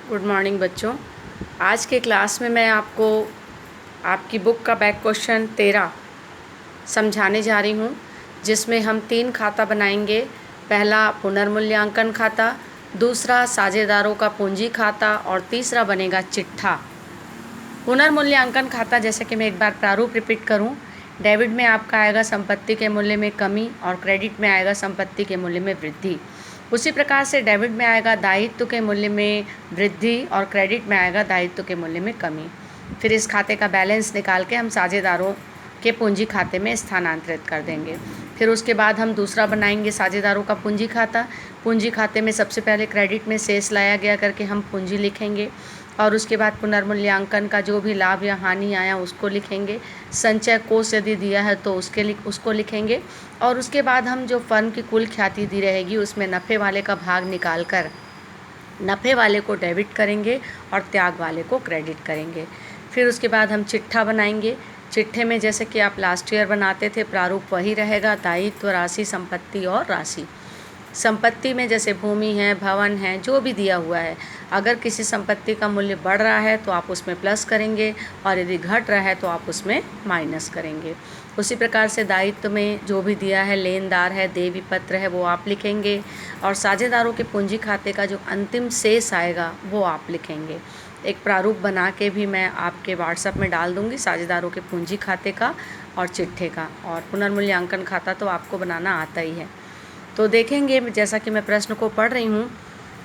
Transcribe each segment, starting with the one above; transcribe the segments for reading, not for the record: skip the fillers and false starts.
Good morning बच्चों। आज के क्लास में मैं आपको आपकी बुक का बैक क्वेश्चन 13 समझाने जा रही हूँ, जिसमें हम 3 खाता बनाएंगे। पहला पुनर्मूल्यांकन खाता, दूसरा साझेदारों का पूंजी खाता और तीसरा बनेगा चिट्ठा। पुनर्मूल्यांकन खाता, जैसे कि मैं एक बार प्रारूप रिपीट करूँ, डेबिट में आपका आएगा संपत्ति के मूल्य में कमी और क्रेडिट में आएगा संपत्ति के मूल्य में वृद्धि। उसी प्रकार से डेबिट में आएगा दायित्व के मूल्य में वृद्धि और क्रेडिट में आएगा दायित्व के मूल्य में कमी। फिर इस खाते का बैलेंस निकाल के हम साझेदारों के पूंजी खाते में स्थानांतरित कर देंगे। फिर उसके बाद हम दूसरा बनाएंगे साझेदारों का पूंजी खाता। पूंजी खाते में सबसे पहले क्रेडिट में शेष लाया गया करके हम पूंजी लिखेंगे और उसके बाद पुनर्मूल्यांकन का जो भी लाभ या हानि आया उसको लिखेंगे। संचय कोष यदि दिया है तो उसको लिखेंगे और उसके बाद हम जो फर्म की कुल ख्याति दी रहेगी उसमें नफ़े वाले का भाग निकाल कर नफ़े वाले को डेबिट करेंगे और त्याग वाले को क्रेडिट करेंगे। फिर उसके बाद हम चिट्ठा बनाएंगे। चिट्ठे में जैसे कि आप लास्ट ईयर बनाते थे, प्रारूप वही रहेगा, दायित्व राशि, संपत्ति और राशि। संपत्ति में जैसे भूमि है, भवन है, जो भी दिया हुआ है, अगर किसी संपत्ति का मूल्य बढ़ रहा है तो आप उसमें प्लस करेंगे और यदि घट रहा है तो आप उसमें माइनस करेंगे। उसी प्रकार से दायित्व में जो भी दिया है, लेनदार है, देवी पत्र है, वो आप लिखेंगे और साझेदारों के पूंजी खाते का जो अंतिम शेष आएगा वो आप लिखेंगे। एक प्रारूप बना के भी मैं आपके व्हाट्सएप में डाल दूँगी, साझेदारों के पूंजी खाते का और चिट्ठे का। और पुनर्मूल्यांकन खाता तो आपको बनाना आता ही है। तो देखेंगे, जैसा कि मैं प्रश्न को पढ़ रही हूँ,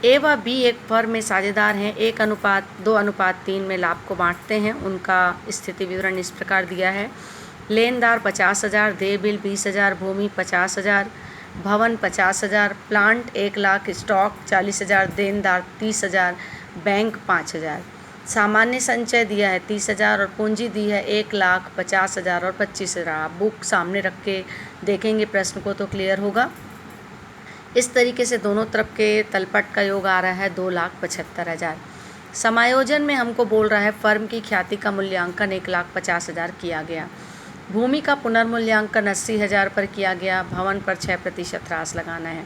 ए व बी एक फर्म में साझेदार हैं, 1:2:3 में लाभ को बांटते हैं। उनका स्थिति विवरण इस प्रकार दिया है। लेनदार 50,000, देय बिल 20,000, भूमि 50,000, भवन 50,000, प्लांट 1,00,000, स्टॉक 40,000, देनदार 30,000, बैंक 5,000। सामान्य संचय दिया है 30,000 और पूंजी दी है 1,00,000, 50,000 और 25,000। आप बुक सामने रख के देखेंगे प्रश्न को तो क्लियर होगा। इस तरीके से दोनों तरफ के तलपट का योग आ रहा है 2,75,000। समायोजन में हमको बोल रहा है फर्म की ख्याति का मूल्यांकन 1,50,000 किया गया। भूमि का पुनर्मूल्यांकन 80,000 पर किया गया। भवन पर 6% ह्रास लगाना है।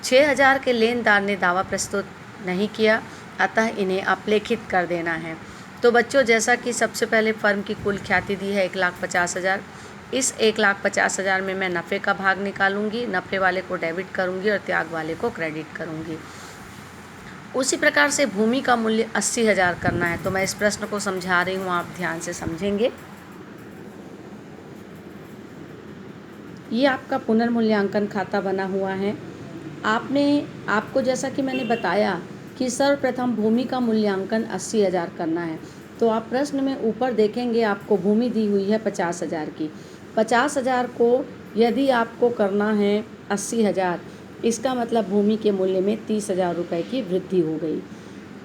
6,000 के लेनदार ने दावा प्रस्तुत नहीं किया, अतः इन्हें अपलेखित कर देना है। तो बच्चों, जैसा कि सबसे पहले फर्म की कुल ख्याति दी है 1,50,000, इस 1,50,000 में मैं नफ़े का भाग निकालूंगी, नफ़े वाले को डेबिट करूंगी और त्याग वाले को क्रेडिट करूंगी। उसी प्रकार से भूमि का मूल्य 80,000 करना है। तो मैं इस प्रश्न को समझा रही हूँ, आप ध्यान से समझेंगे। ये आपका पुनर्मूल्यांकन खाता बना हुआ है। आपको जैसा कि मैंने बताया कि सर्वप्रथम भूमि का मूल्यांकन 80,000 करना है। तो आप प्रश्न में ऊपर देखेंगे, आपको भूमि दी हुई है 50,000 की। 50,000 को यदि आपको करना है 80,000, इसका मतलब भूमि के मूल्य में 30,000 रुपये की वृद्धि हो गई।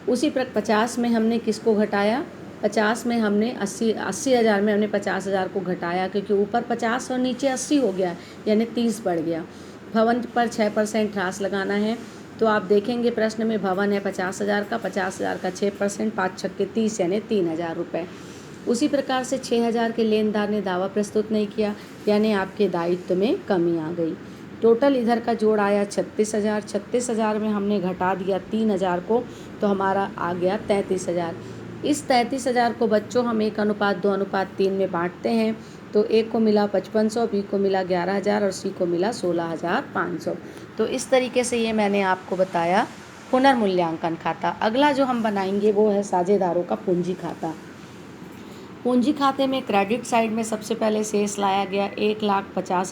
उसी प्रकार 50 में हमने किसको घटाया? 50 में हमने 80,000 में हमने 50,000 को घटाया, क्योंकि ऊपर 50 और नीचे 80 हो गया, यानी 30 बढ़ गया। भवन पर 6% ह्रास लगाना है। तो आप देखेंगे प्रश्न में भवन है 50,000 का, 50,000 का 6%, 5 छक्के 30 यानी 3,000 रुपये। उसी प्रकार से 6,000 के लेनदार ने दावा प्रस्तुत नहीं किया, यानी आपके दायित्व में कमी आ गई। टोटल इधर का जोड़ आया 36,000। 36,000 में हमने घटा दिया 3,000 को, तो हमारा आ गया 33,000। इस 33,000 को बच्चों हम 1:2:3 में बांटते हैं। तो ए को मिला 5500, बी को मिला 11,000 और सी को मिला 16,500। तो इस तरीके से ये मैंने आपको बताया पुनर्मूल्यांकन खाता। अगला जो हम बनाएंगे वो है साझेदारों का पूंजी खाता। पूंजी खाते में क्रेडिट साइड में सबसे पहले शेष लाया गया 1,50,000